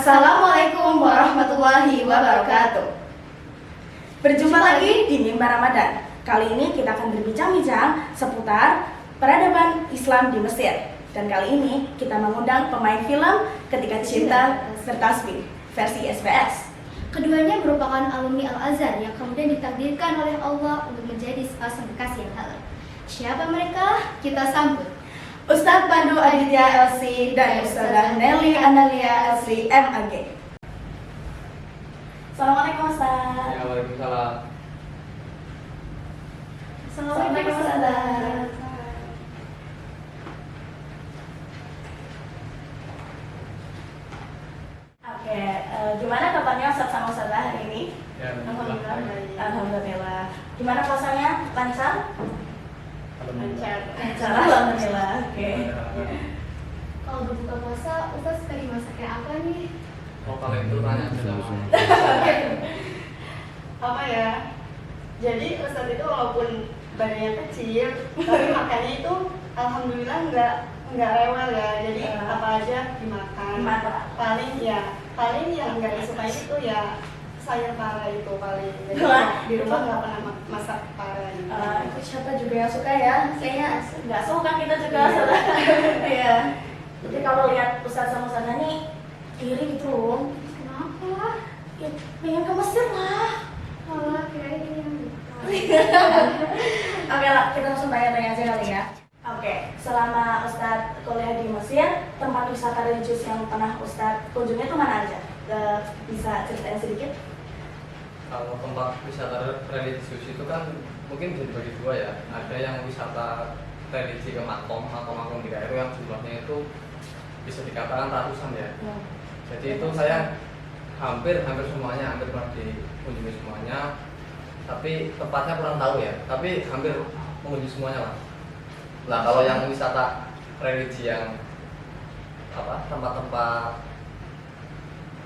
Assalamualaikum warahmatullahi wabarakatuh. Berjumpa lagi di Mimbar Ramadan. Kali ini kita akan berbincang-bincang seputar peradaban Islam di Mesir. Dan kali ini kita mengundang pemain film Ketika Cinta Bertasbih versi SBS. Keduanya merupakan alumni Al-Azhar yang kemudian ditakdirkan oleh Allah untuk menjadi sepasang kekasih yang halal. Siapa mereka? Kita sambut Ustadz Pandu Aditya LC dan Ustadzah Nelly Analia LC MAG. Assalamualaikum Ustadz. Ya, waalaikumsalam. Assalamualaikum Ustadz. Oke, gimana kabarnya Ustadz sama Ustadzah hari ini? Ya, Alhamdulillah. Alhamdulillah. Gimana puasanya? Lancar? Alhamdulillah. Lancar. Alhamdulillah. Oke. Kalau berbuka puasa, Ustaz suka dimasaknya apa nih? Oh, kalau itu tanya aja. Apa ya? Jadi Ustadz itu walaupun badannya kecil, tapi makannya itu alhamdulillah nggak rewel ya. Jadi apa aja dimakan. Paling yang nggak disukai itu ya sayur pare itu paling. Jadi di rumah nggak pernah masak pare. Itu siapa juga yang suka ya? Kayaknya nggak suka kita juga. Iya. Jadi kalau lihat Ustadz sama Ustadzah nih iri gitu loh. Kenapa? Ya, pengen ke Mesir lah. Malah kirain ini yang Oke lah, kita langsung tanya-tanya aja kali ya. Oke, selama Ustadz kuliah di Mesir, tempat wisata religius yang pernah Ustadz kunjungi itu mana aja? Bisa ceritain sedikit? Kalau tempat wisata religius itu kan mungkin bisa dibagi dua ya. Ada yang wisata religi ke makom atau makom di Kairo yang jumlahnya itu bisa dikatakan ratusan ya. Jadi itu saya hampir semuanya, hampir pernah dikunjungi semuanya. Tapi tepatnya kurang tahu ya. Tapi hampir mengunjungi semuanya lah. Nah kalau yang wisata religi yang tempat-tempat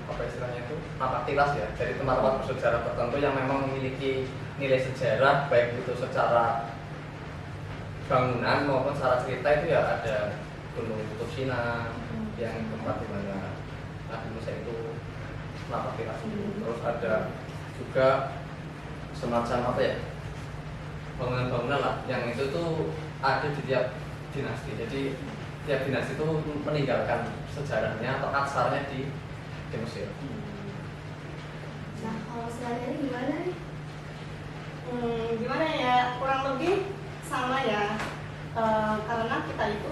apa istilahnya itu napak tilas ya. Jadi tempat-tempat bersejarah tertentu yang memang memiliki nilai sejarah baik itu secara bangunan maupun secara cerita itu ya ada Gunung Kutub Sinai yang tempat di mana Nabi Musa itu napak tilas. Terus ada juga semacam bangunan-bangunan lah yang itu tuh ada di tiap dinasti. Jadi tiap dinasti itu meninggalkan sejarahnya atau aksarnya di Mesir. Nah, kalau sehari-hari gimana nih? Gimana ya? Kurang lebih sama ya. Karena kita itu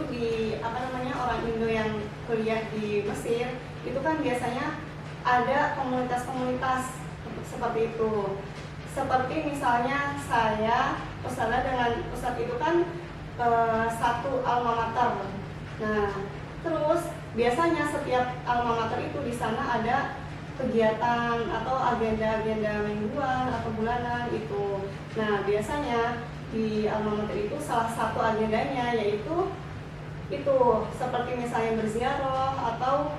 orang Indo yang kuliah di Mesir itu kan biasanya ada komunitas-komunitas seperti itu. Seperti misalnya saya Ustadzah dengan Ustadz itu kan satu alma mater. Nah, terus biasanya setiap alma mater itu di sana ada kegiatan atau agenda-agenda mingguan atau bulanan itu. Nah, biasanya di alma mater itu salah satu agendanya yaitu itu seperti misalnya berziarah atau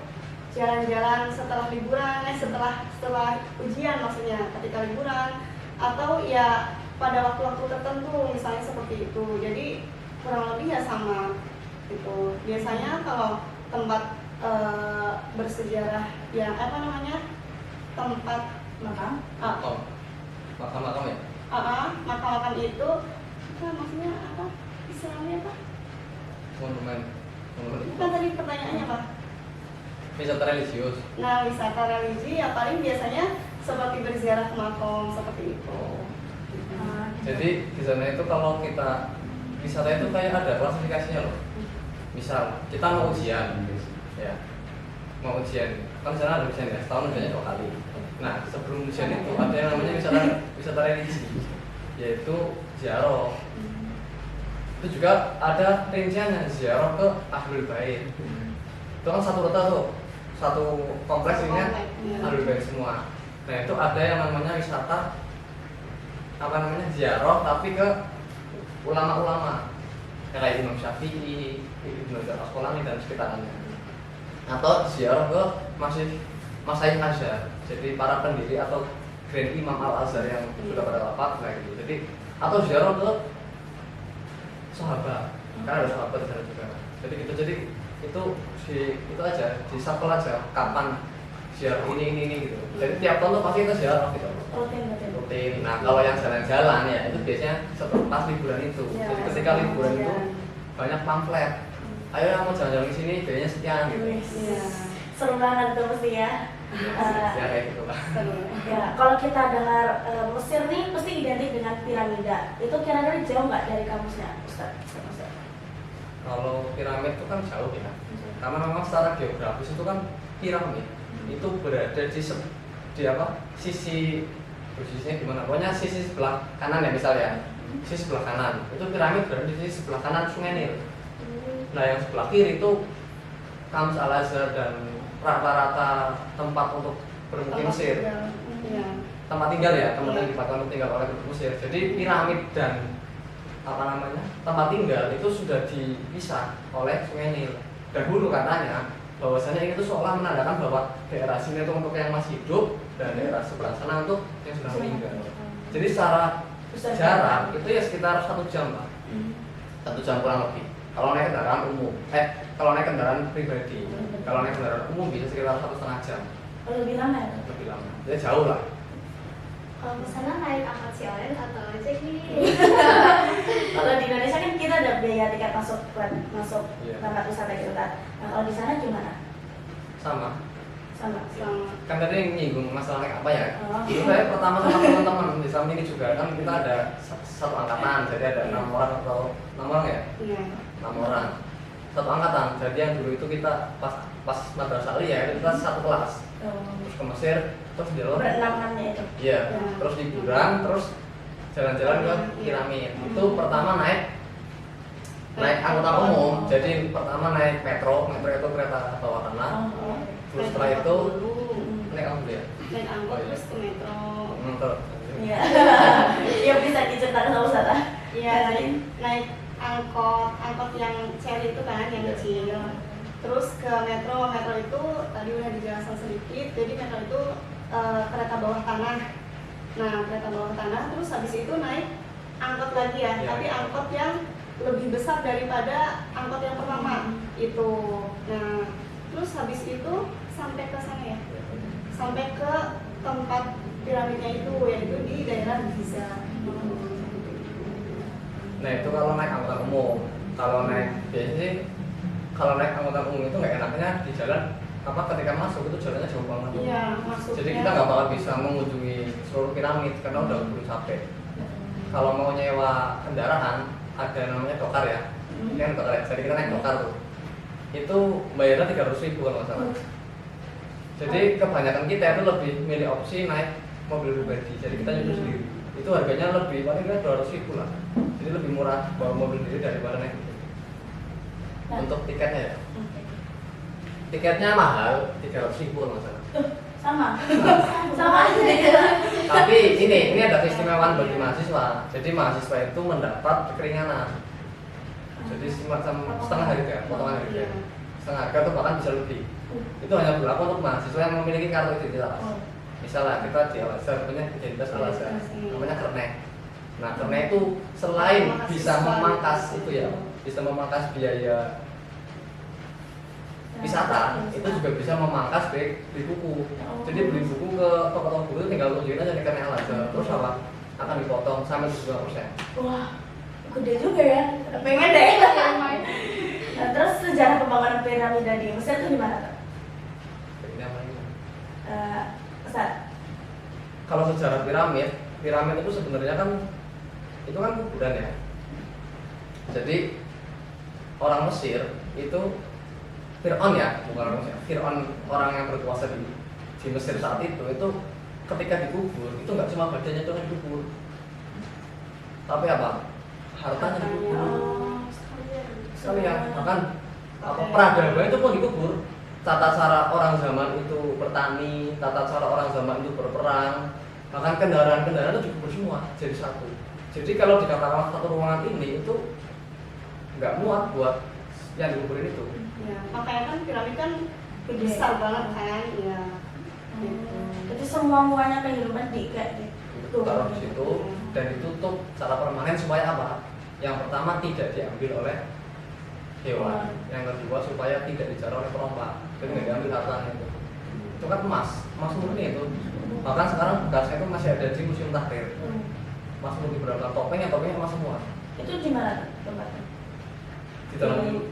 jalan-jalan setelah liburan, setelah ujian maksudnya ketika liburan atau ya pada waktu-waktu tertentu misalnya seperti itu. Jadi kurang lebih ya sama itu. Biasanya kalau tempat bersejarah yang tempat Makam? Makam ya? makam-makam itu maksudnya apa? Istilahnya apa? Monumen. Bukan tadi pertanyaannya apa? Wisata religius. Nah, wisata religi ya paling biasanya seperti berziarah ke makam seperti itu. Jadi di sana itu kalau kita wisata itu kayak ada klasifikasinya loh. Misal kita mau ujian, ya mau ujian, kan sana ada ujian ya, setahun ujiannya 2 kali. Nah sebelum ujian itu ada yang namanya wisata religi, yaitu ziarah. Itu juga ada rinciannya ziarah ke Ahlul Bait. Itu kan satu kota tuh, satu kompleks ini Ahlul Bait semua. Nah itu ada yang namanya wisata ziarah tapi ke ulama-ulama kayak Imam Syafi'i, Ibnu Al-Asqalani dan sekitarnya. Atau ziarah ke Masyayikh Azhar. Jadi para pendiri atau Grand Imam Al-Azhar yang sudah pada wafat kayak gitu. Jadi atau ziarah ke sahabat. Karena ada sahabat di sana juga. Jadi itu aja, disapel aja kapan ziarah ini gitu. Jadi tiap tahun tuh pasti kita ziarah gitu. Rutin. Nah kalau yang jalan-jalan ya itu biasanya pas liburan itu. Ya, Jadi ketika liburan itu banyak pamflet. Ayo yang mau jalan-jalan ke sini biayanya sekian gitu. Iya. Seru banget tuh pasti ya. Ya kayak gitu lah. Seru. Ya, kalau kita dengar Mesir nih pasti identik dengan piramida. Itu kira-kira jauh nggak dari kamusnya, Ustaz? Kalau piramid itu kan jauh ya. Karena memang secara geografis itu kan piramid itu berada di apa? Sisi posisinya di mana? Pokoknya sisi sebelah kanan ya misalnya. Sisi sebelah kanan. Itu piramid berada di sisi sebelah kanan Sungai Nil. Nah, yang sebelah kiri itu Kamus Al-Azhar dan rata-rata tempat untuk bermukim Mesir. Iya. Tempat tinggal ya, tempat Iya. yang dipakai untuk tinggal oleh penduduk Mesir. Jadi piramid dan apa namanya tempat tinggal itu sudah dipisah oleh Sungai Nil. Dahulu katanya bahwasanya ini tuh seolah menandakan bahwa daerah sini itu untuk yang masih hidup dan daerah sebelah sana untuk yang sudah meninggal. Jadi secara jarak itu ya sekitar 1 jam lah, 1 jam kurang lebih. Kalau naik kendaraan umum, kalau naik kendaraan pribadi, kalau naik kendaraan umum bisa sekitar 1,5 jam. Lebih lama ya? Lebih lama, ya jauh lah. Kalau ke sana naik angkot si Oren atau ojek nih? Kalau di Indonesia kan kita ada biaya tiket masuk Iya. tempat wisata gitu kan. Nah, kalau di sana gimana? Sama. Sama. Kan tadi nyinggung masalah naik apa ya? Oh. Dulu saya pertama sama teman-teman di samping ini juga kan kita ada satu angkatan, jadi ada 6 orang atau 6 orang ya? Iya. 6 orang. Satu angkatan. Jadi yang dulu itu kita pas madrasah aliyah itu kita satu kelas. Terus ke Mesir, terus di luar. Berenam-enamnya itu. Iya, terus liburan, terus jalan-jalan ke piramid. Itu pertama naik angkutan umum. Jadi pertama naik metro itu kereta bawah tanah. Terus setelah itu naik apa ya? Naik angkot Oh, iya. terus ke metro. Terus. Iya. Yang bisa diceritakan sama Ustaz. Iya, naik angkot yang cherry itu kan yang Iya. kecil. Terus ke metro itu tadi udah dijelaskan sedikit. Jadi metro itu kereta bawah tanah. Nah, kereta bawah tanah terus habis itu naik angkot lagi ya, Iya. tapi angkot yang lebih besar daripada angkot yang pertama itu. Nah, terus habis itu sampai ke sana ya. Sampai ke tempat piramidnya itu yaitu di daerah Giza. Nah itu kalau naik angkutan umum. Kalau naik biasanya sih kalau naik angkutan umum itu nggak enaknya di jalan apa ketika masuk itu jalannya jauh banget. Iya, maksudnya. Jadi kita nggak bakal bisa mengunjungi seluruh piramid karena udah keburu capek. Kalau mau nyewa kendaraan ada namanya dokar ya. Ini kan dokar ya. Jadi kita naik dokar tuh. Itu bayarnya 300.000 kalau nggak salah. Jadi kebanyakan kita itu lebih milih opsi naik mobil pribadi. Jadi kita nyusul sendiri. Itu harganya lebih paling nggak 200.000 lah. Jadi lebih murah bawa mobil sendiri daripada naik. Untuk tiketnya ya. Tiketnya mahal 300.000 kalau nggak salah. Sama. Sama aja ya. Tapi ini ada keistimewaan bagi mahasiswa. Jadi mahasiswa itu mendapat keringanan. Jadi semacam setengah harga, potongan harga. Setengah harga itu bahkan bisa lebih. Itu hanya berlaku untuk mahasiswa yang memiliki kartu identitas. Misalnya kita di Al-Azhar punya identitas Al-Azhar, namanya Kernet. Nah, Kernet itu selain bisa memangkas itu ya, bisa memangkas biaya wisata, itu juga bisa memangkas beli buku. Jadi beli buku ke toko-toko buku itu tinggal tunjukin aja di Kernet Al-Azhar. Terus apa? Akan dipotong sampai 72%. Wah, gede juga ya. Pengen deh. Nah, terus sejarah pembangunan piramida di Mesir itu gimana, Kak? Ini apa ini? Ustaz. Kalau sejarah piramid itu sebenarnya kan itu kan kuburan ya. Jadi orang Mesir itu Fir'aun ya, bukan orang Mesir. Fir'aun orang yang berkuasa di Mesir saat itu ketika dikubur itu nggak cuma badannya doang dikubur, tapi apa? Hartanya dikubur. Sekalian bahkan peradaban itu pun dikubur. Tata cara orang zaman itu bertani, tata cara orang zaman itu berperang, bahkan kendaraan-kendaraan itu dikubur semua jadi satu. Jadi kalau dikatakan satu ruangan ini itu nggak muat buat yang dikuburin itu. Ya, makanya kan piramid kan besar banget kan, ya. Jadi semua muanya kehidupan kayak gitu. Taruh di situ dan ditutup secara permanen supaya apa? Yang pertama tidak diambil oleh hewan, yang kedua supaya tidak dijarah oleh perompak, jadi nggak diambil hartanya itu. itu kan emas murni itu. Bahkan sekarang bekasnya itu masih ada di Museum Tahrir. Emas murni berapa topengnya emas semua. Itu di mana tempatnya? Di dalam Di-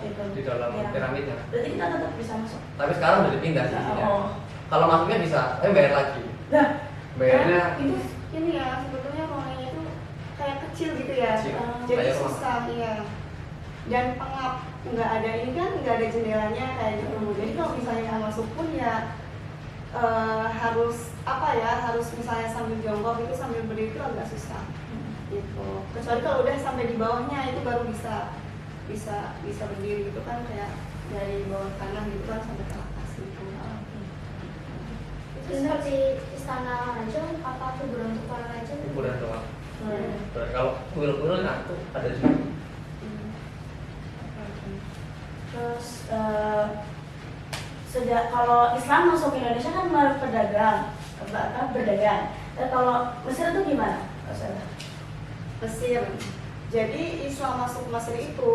itu di dalam Piramid. piramidnya. Berarti kita tetap bisa masuk. Tapi sekarang udah dipindah sisinya. Oh. Kalau masuknya bisa, tapi bayar lagi. Nah, Bayarnya Itu ini ya sebetulnya ruangannya itu kayak kecil gitu ya. Kecil. Jadi Kayak rumah. susah ya. Dan pengap, nggak ada ini kan, nggak ada jendelanya kayak gitu. Jadi kalau misalnya mau masuk pun ya harus apa ya, harus misalnya sambil jongkok itu sambil berdiri itu agak susah gitu. Kecuali kalau udah sampai di bawahnya itu baru bisa berdiri gitu kan, kayak dari bawah tanah gitu kan sampai ke atas gitu. Itu seperti istana raja apa kuburan untuk para raja? kuburan doang. Kalau kuil-kuil nah itu ada juga. Terus sejak kalau Islam masuk ke Indonesia kan berdagang. Kalau Mesir itu gimana? Mesir. Jadi Islam masuk Mesir itu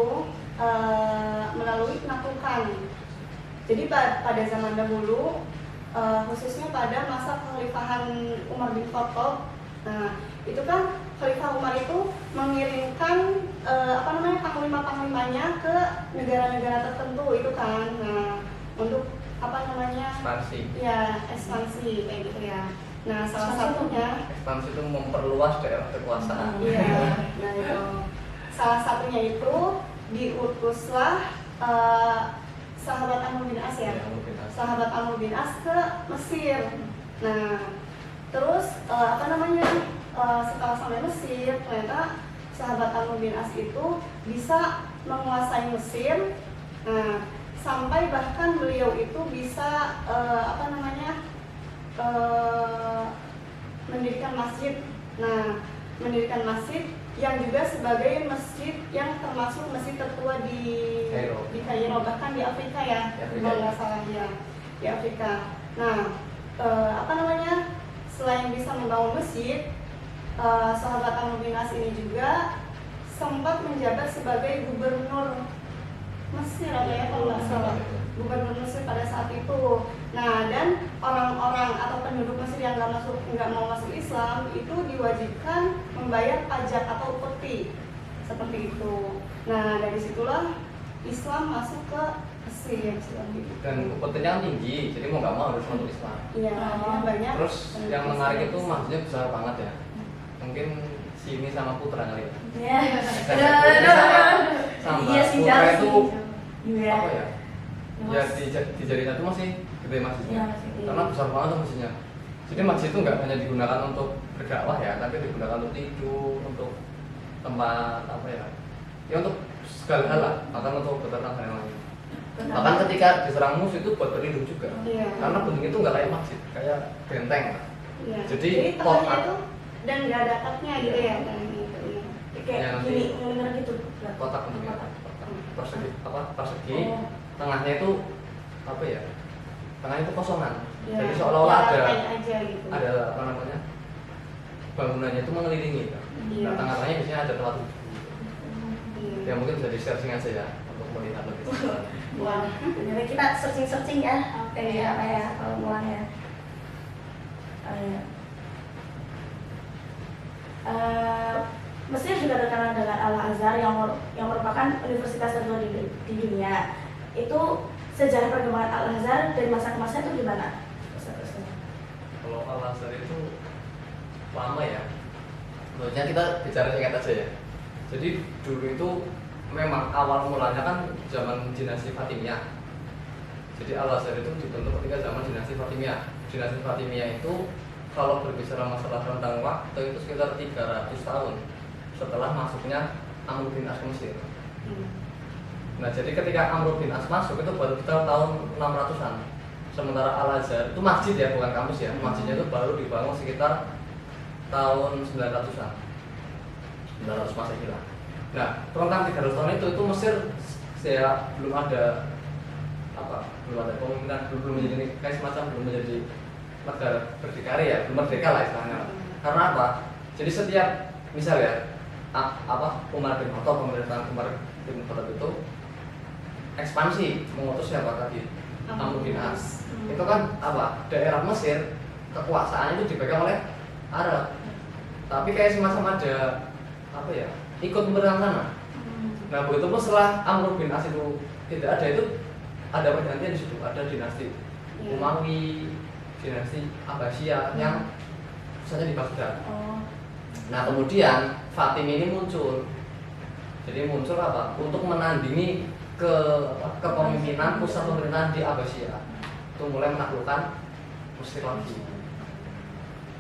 melalui penaklukan. Jadi pada zaman dahulu, khususnya pada masa kekhalifahan Umar bin Khattab, nah itu kan Khalifah Umar itu mengirimkan panglima-panglimanya ke negara-negara tertentu itu kan, nah untuk Ekspansi. ya ekspansi kayak gitu ya. Nah salah satunya Ekspansi itu memperluas daerah kekuasaan. iya, nah itu salah satunya itu diutuslah sahabat Amr bin As ya, sahabat Amr bin As ke Mesir. Nah terus setelah sampai Mesir ternyata sahabat Amr bin As itu bisa menguasai Mesir. Nah sampai bahkan beliau itu bisa mendirikan masjid. Nah, mendirikan masjid yang juga sebagai masjid yang termasuk masjid tertua di Kairo, bahkan di Afrika ya, kalau nggak salah ya, di Afrika. Nah, selain bisa membangun masjid, sahabat Amr bin As ini juga sempat menjabat sebagai gubernur Mesir kalau nggak salah, gubernur Mesir pada saat itu. Nah, dan orang-orang atau penduduk Mesir yang nggak mau masuk Islam itu diwajibkan membayar pajak atau upeti seperti itu. Nah, dari situlah Islam masuk ke Mesir seperti itu. Dan upetinya kan tinggi, jadi mau nggak mau harus masuk Islam. Iya, banyak. Terus yang menarik itu masjidnya besar banget ya. Mungkin sini sama Putra kali ya. Ya. Sama Iya sih, Putra jauh itu sih. Iya. apa ya? Ya di Jaringan itu masih gede masjidnya. Iya, masih gede. Karena besar banget tuh masjidnya. Jadi masjid itu nggak hanya digunakan untuk berdakwah ya, tapi digunakan untuk tidur, untuk tempat apa ya? Ya untuk segala hal lah, bahkan untuk beternak dan lain-lain. Bahkan ketika diserang musuh itu buat berlindung juga. Iya. Karena bentuknya itu nggak kayak masjid, kayak benteng lah. Iya. Jadi tengahnya itu dan nggak ada atapnya gitu ya. Kayak Ya, nanti- gini, ngelengar gitu. Kotak bentuknya, persegi, persegi. Oh. Tengahnya itu apa ya? Tengahnya itu kosongan. Ya, Jadi seolah-olah ya, ada kayak aja gitu. apa namanya? Bangunannya itu mengelilingi. Iya. Nah, tengah-tengahnya biasanya ada tempat duduk. Iya. Ya mungkin bisa di searching aja ya untuk melihat lebih jelas. Wah, jadi kita searching ya. Kayak apa ya kalau mulang ya. Mesir juga terkenal dengan Al-Azhar yang merupakan universitas tertua di dunia. Itu sejarah perkembangan Al-Azhar dari masa ke masa itu gimana? Kalau Al-Azhar itu lama ya. Maksudnya kita bicara singkat aja ya. Jadi dulu itu memang awal mulanya kan zaman dinasti Fatimiyah. Jadi Al-Azhar itu dibentuk ketika zaman dinasti Fatimiyah. Dinasti Fatimiyah itu kalau berbicara masalah tentang waktu itu sekitar 300 tahun setelah masuknya Amr bin As ke Mesir. Nah, jadi ketika Amr bin As masuk itu baru kita tahun 600-an. Sementara Al-Azhar itu masjid ya, bukan kampus ya. Masjidnya itu baru dibangun sekitar tahun 900-an. 900 Masehi lah. Nah, rentang 300 tahun itu Mesir saya belum ada pemimpinan, belum menjadi kayak semacam belum menjadi negara berdikari ya, belum merdeka lah istilahnya. Karena apa? Jadi setiap misal ya Umar bin Khattab, pemerintahan Umar bin Khattab itu ekspansi mengutus siapa tadi? Amr bin As. Itu kan apa? Daerah Mesir kekuasaan itu dipegang oleh Arab. Tapi kayak semacam ada apa ya? Ikut pemerintah sana. Nah, begitu pun setelah Amr bin As itu tidak ada, itu ada pergantian di situ, ada dinasti Umawi, dinasti Abbasiyah yang pusatnya di Baghdad. Nah, kemudian Fatimi ini muncul. Jadi muncul apa? Untuk menandingi kepemimpinan pusat pemerintahan di Abbasiyah. Itu mulai menaklukkan Mesir lagi.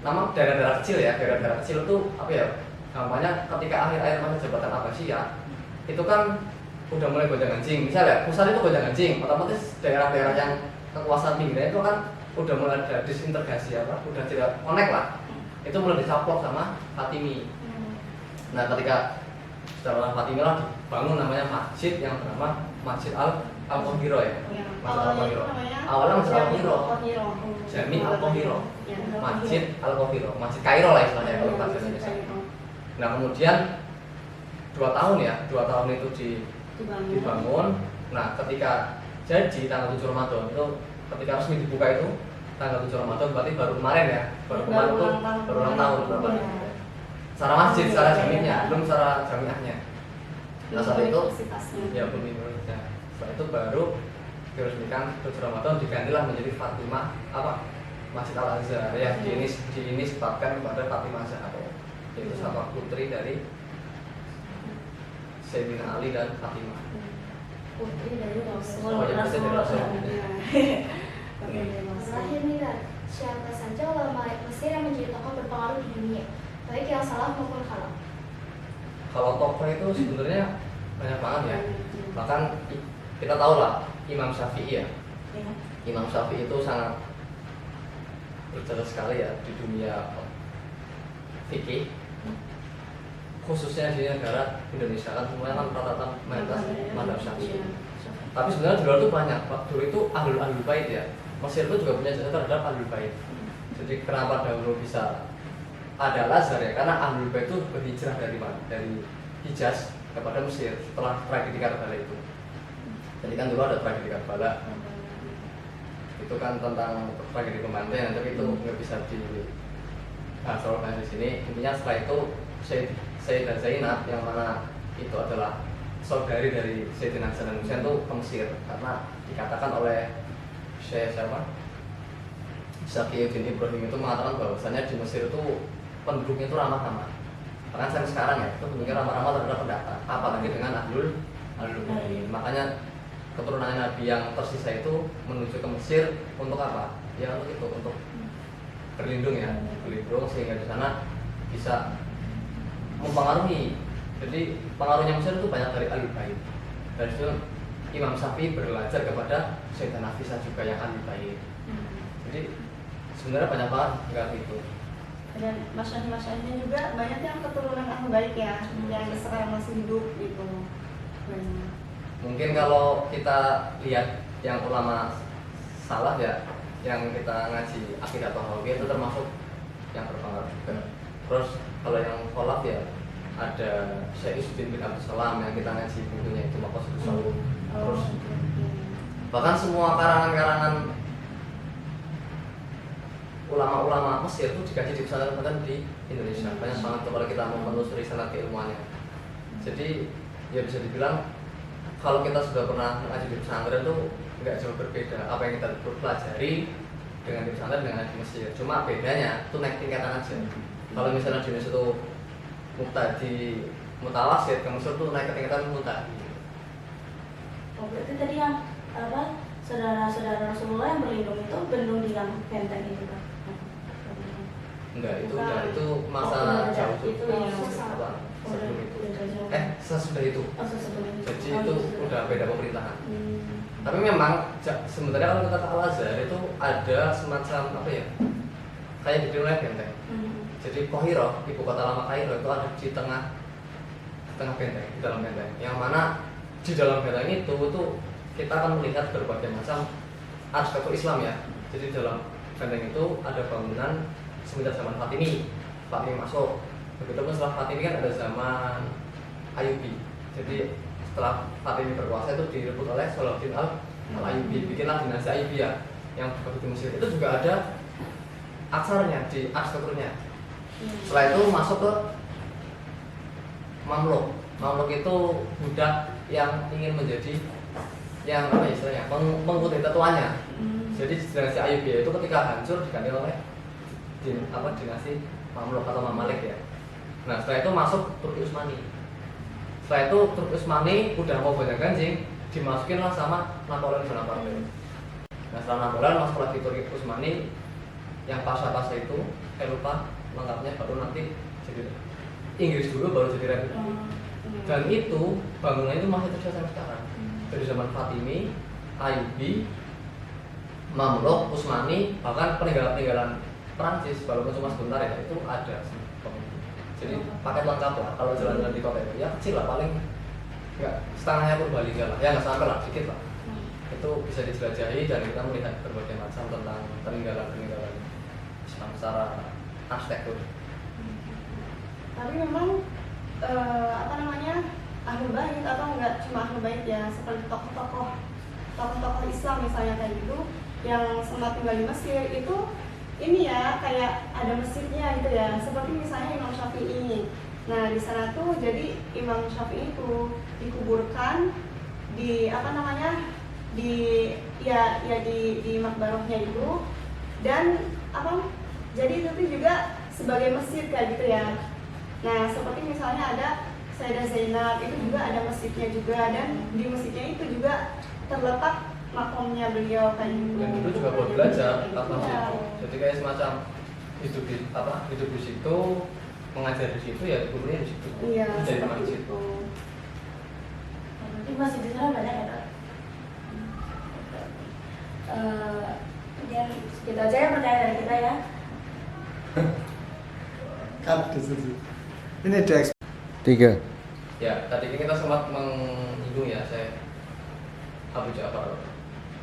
Nama daerah-daerah kecil ya, daerah-daerah kecil itu apa ya? Gampangnya ketika akhir-akhir masa jabatan Abbasiyah itu kan udah mulai gonjang-ganjing. Misalnya pusat itu gonjang-ganjing, otomatis daerah-daerah yang kekuasaan pinggirnya itu kan udah mulai ada disintegrasi apa? Udah tidak connect lah. Itu mulai dicaplok sama Fatimi. Nah, ketika setelah Fatimi lah dibangun namanya masjid yang bernama Masjid Al-Qahira ya. Masjid Al-Qahira. Awalnya Masjid Al-Qahira. Jami Al-Qahira. Masjid Al-Qahira. Masjid Kairo lah istilahnya kalau bahasa Indonesia. Nah, kemudian 2 tahun ya, 2 tahun itu dibangun. Nah, ketika jadi tanggal 7 Ramadan itu ketika resmi dibuka itu tanggal 7 Ramadan berarti baru kemarin ya. Baru kemarin itu baru ulang tahun berapa? Secara masjid, secara jaminya, belum secara jamiahnya. Nah, saat itu ya belum Indonesia. Setelah itu baru diresmikan 7 Ramadan digantilah menjadi Fatimah apa? Masjid Al-Azhar ya, dinisbatkan kepada Fatimah Zahra. Itu sahabat putri dari Sayyidina Ali dan Fatimah. Putri dari Oh ya, putri dari Rasul. Terakhir nih Kak, siapa saja ulama Mesir yang menjadi tokoh berpengaruh di dunia, baik yang salah maupun halal? Kalau tokoh itu sebenarnya banyak banget ya. Bahkan kita tahu lah Imam Syafi'i ya. Imam Syafi'i itu sangat berjasa sekali ya di dunia fikih, khususnya di negara Indonesia kan semuanya kan rata-rata mayoritas mazhab Syafi'i. Tapi sebenarnya di luar itu banyak. Dulu itu ahlul bait ya. Mesir itu juga punya jasa terhadap ahlul bait. Jadi kenapa dahulu bisa ada Al-Azhar ya? Karena ahlul bait itu berhijrah dari mana? Dari Hijaz kepada Mesir setelah tragedi Karbala itu. Jadi kan dulu ada tragedi Karbala. Itu kan tentang tragedi pembantaian, tapi itu nggak bisa dibahas di sini. Intinya setelah itu Sayyidah Zainab yang mana itu adalah saudari dari Sayyidina Hasan dan Husain itu ke Mesir karena dikatakan oleh Syekh Syafiuddin Ibrahim itu mengatakan bahwasanya di Mesir itu penduduknya itu ramah-ramah. Bahkan sampai sekarang ya itu penduduknya ramah-ramah terhadap pendatang. Apalagi dengan ahlul bait. Makanya keturunan Nabi yang tersisa itu menuju ke Mesir untuk apa? Ya untuk itu, untuk berlindung ya, berlindung sehingga di sana bisa mempengaruhi. Jadi pengaruhnya Mesir itu banyak dari ahlul bait. Dan itu Imam Syafi'i belajar kepada Sayyidah Nafisah juga yang ahlul bait. Jadi sebenarnya banyak banget enggak itu. Dan masyarakat-masyarakatnya juga banyak yang keturunan ahlul bait ya, yang sekarang masih hidup gitu. Banyak. Mungkin kalau kita lihat yang ulama salah ya, yang kita ngaji akidah Tahawiyah itu termasuk yang berpengaruh juga. Terus kalau yang kholaf ya ada Syekh Izzuddin bin Abdul Salam yang kita ngaji bukunya itu Maqasidus Salih. Terus bahkan semua karangan-karangan ulama-ulama Mesir itu dikaji di pesantren di Indonesia. Banyak banget kalau kita mau menelusuri sanad keilmuannya. Jadi ya bisa dibilang kalau kita sudah pernah mengaji di pesantren itu nggak jauh berbeda apa yang kita pelajari dengan di pesantren dengan di Mesir. Cuma bedanya itu naik tingkatan aja. Kalau misalnya di Indonesia itu muktadi mutawasid, ke Mesir itu naik ke tingkatan muktadi. Oh, berarti tadi yang apa saudara-saudara Rasulullah yang berlindung itu berlindung di dalam benteng itu kan? Enggak, itu masa jauh itu yang sebelum itu. Sesudah itu. Jadi itu udah beda pemerintahan. Tapi memang sebenarnya kalau kita ke Al-Azhar itu ada semacam apa ya? Kayak di wilayah benteng. Jadi Qahirah, ibu kota lama Kairo itu ada di tengah benteng, di dalam benteng. Yang mana di dalam benteng itu kita akan melihat berbagai macam arsitektur Islam ya. Jadi dalam benteng itu ada bangunan semenjak zaman Fatimi masuk. Begitupun setelah Fatimi kan ada zaman Ayyubi. Jadi setelah Fatimi berkuasa itu direbut oleh Salahuddin Al-Ayyubi, bikinlah dinasti Ayyubiyah yang begitu di Mesir. Itu juga ada aksarnya di arsitekturnya. Setelah itu masuk ke Mamluk. Mamluk itu budak yang ingin menjadi yang apa istilahnya mengikuti tetuanya. Jadi dinasti Ayyubiyah itu ketika hancur diganti oleh dinasti Mamluk atau Mamalik ya. Nah setelah itu masuk Turki Utsmani. Setelah itu Turki Utsmani udah mau banyak ganjing, dimasukinlah sama Napoleon Bonaparte. Nah setelah Napoleon masuk lagi Turki Utsmani yang pasha-pasha itu, saya lupa lengkapnya, baru nanti jadi Inggris dulu baru jadi Republik. Dan itu bangunan itu masih terjaga sampai sekarang. Dari zaman Fatimi, Ayyubi, Mamluk, Utsmani, bahkan peninggalan Prancis walaupun cuma sebentar ya itu ada. Jadi paket lengkap lah. Kalau jalan-jalan di kota itu ya kecil lah, paling nggak setengahnya Purbalingga lah, ya nggak sampai lah, dikit lah. Itu bisa dijelajahi dan kita melihat berbagai macam tentang peninggalan-peninggalan Islam secara arsitektur. Tapi memang Ahlul Bait atau enggak cuma Ahlul Bait ya, seperti tokoh-tokoh Islam misalnya kayak gitu yang sempat tinggal di Mesir itu ini ya kayak ada masjidnya gitu ya, seperti misalnya Imam Syafi'i. Nah di sana tuh jadi Imam Syafi'i itu dikuburkan di di makbarahnya itu, dan jadi itu tuh juga sebagai masjid kayak gitu ya. Nah seperti misalnya ada Sayyidah Zainab itu juga ada masjidnya juga, dan di masjidnya itu juga terletak makamnya beliau kayak gitu. Dan dulu juga buat belajar tentang situ. Jadi kayak semacam hidup di situ, mengajar di situ ya kuliah di situ. Iya. Jadi masjid. Berarti masih di sana banyak ya Kak? Dan gitu aja ya pertanyaan dari kita ya. Ini ada 3. Ya, tadi kan kita sempat menyinggung ya, saya Abu Ja'far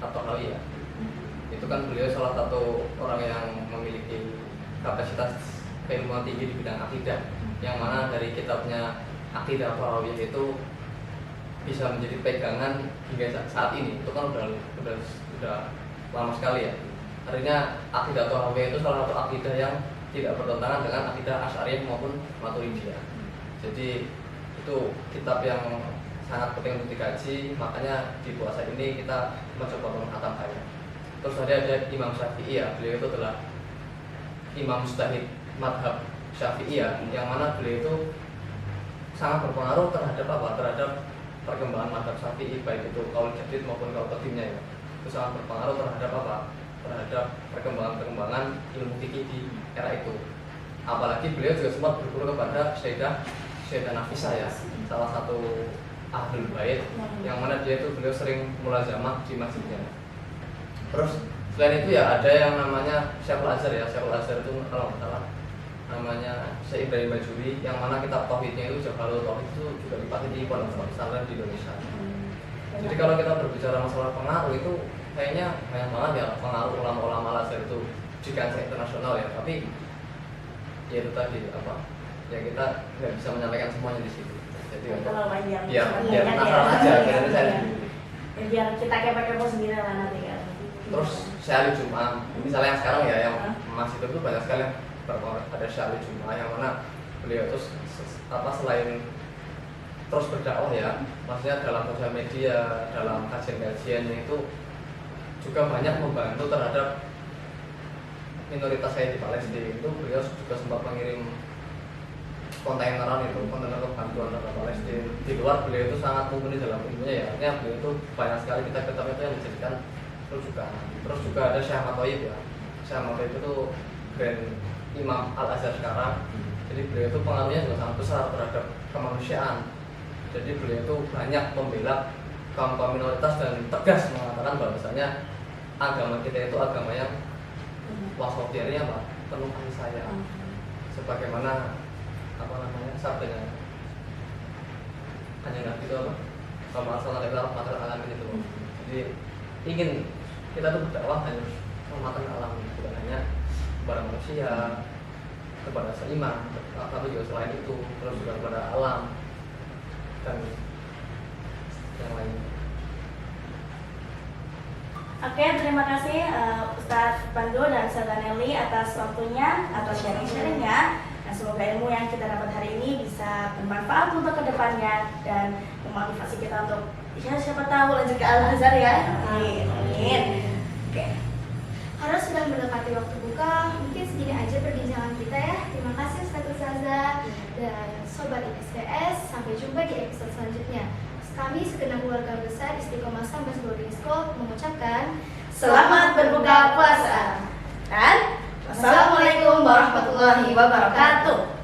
At-Tahawi ya. Itu kan beliau salah satu orang yang memiliki kapasitas keilmuan tinggi di bidang akidah, yang mana dari kitabnya Aqidah At-Tahawiyah itu bisa menjadi pegangan hingga saat ini. Itu kan udah lama sekali ya. Artinya Aqidah At-Tahawiyah itu salah satu akidah yang tidak bertentangan dengan akidah Asy'ariyah maupun Maturidiyah. Jadi itu kitab yang sangat penting untuk dikaji, makanya di puasa ini kita mencoba menghatamkannya. Terus ada Imam Syafi'i ya, beliau itu adalah Imam Mujtahid Madhab Syafi'i ya, yang mana beliau itu sangat berpengaruh terhadap perkembangan Madhab Syafi'i, baik itu qaul jadid maupun qaul qadimnya ya. Itu sangat berpengaruh terhadap perkembangan ilmu fikih di era itu. Apalagi beliau juga sempat berguru kepada Sayyidah Nafisah ya, salah satu Ahlul Bait, yang mana beliau sering mulazamah di masjidnya. Terus selain itu ya ada yang namanya Syekhul Azhar ya. Syekhul Azhar itu kalau nggak salah namanya Syekh Ibrahim Bajuri, yang mana kitab tauhidnya itu Jawharul Tauhid itu juga dipakai di pondok pesantren di Indonesia. Jadi kalau kita berbicara masalah pengaruh itu kayaknya banyak banget ya pengaruh ulama-ulama Azhar itu di kancah internasional ya. Tapi ya itu tadi ya kita nggak bisa menyampaikan semuanya di situ. Jadi biar penasaran aja, biar saya sendiri. Biar kita kepo-kepo sendiri lah nanti kan. Terus Syahli Jum'ah, misalnya yang sekarang ya yang masih itu banyak sekali yang berpengaruh pada Syahli Jum'ah, yang mana beliau terus selain terus berdakwah ya, maksudnya dalam sosial media, dalam kajian-kajiannya itu juga banyak membantu terhadap minoritas saya di Palestina. Itu beliau juga sempat mengirim kontainer bantuan terhadap Palestina. Di luar beliau itu sangat mumpuni dalam ilmunya ya, artinya beliau itu banyak sekali kitab-kitabnya itu yang dijadikan rujukan. Terus juga ada Syekh Ahmad Thayyib ya. Syekh Ahmad Thayyib itu grand Imam Al-Azhar sekarang. Jadi beliau itu pengaruhnya juga sangat besar terhadap kemanusiaan. Jadi beliau itu banyak membela kaum minoritas dan tegas mengatakan bahwasanya agama kita itu agama yang wasatiyah, penuh kasih sayang. Sebagaimana sabdanya Kanjeng Nabi itu sama asal dari rahmatul alamin itu. Jadi ingin kita tuh berdakwah hanya rahmatul alamin, bukan hanya kepada manusia, kepada seiman, tapi juga selain itu terus juga kepada alam dan yang lain. Oke, terima kasih Ustadz Pandu dan Ustadz Nelly atas waktunya, atas sharing-sharingnya. Nah, semoga ilmu yang kita dapat hari ini bisa bermanfaat untuk kedepannya dan memotivasi kita untuk ya siapa tahu lanjut ke Al-Azhar ya. Amin. Amin. Oke. Karena sudah mendekati waktu buka, mungkin segini aja perbincangan kita ya. Terima kasih Ustadz Ustazah dan Sobat IPSPS. Sampai jumpa di episode selanjutnya. Kami segenap keluarga besar Istiqomah Sambas Boarding School mengucapkan Selamat berbuka puasa dan wassalamualaikum warahmatullahi wabarakatuh.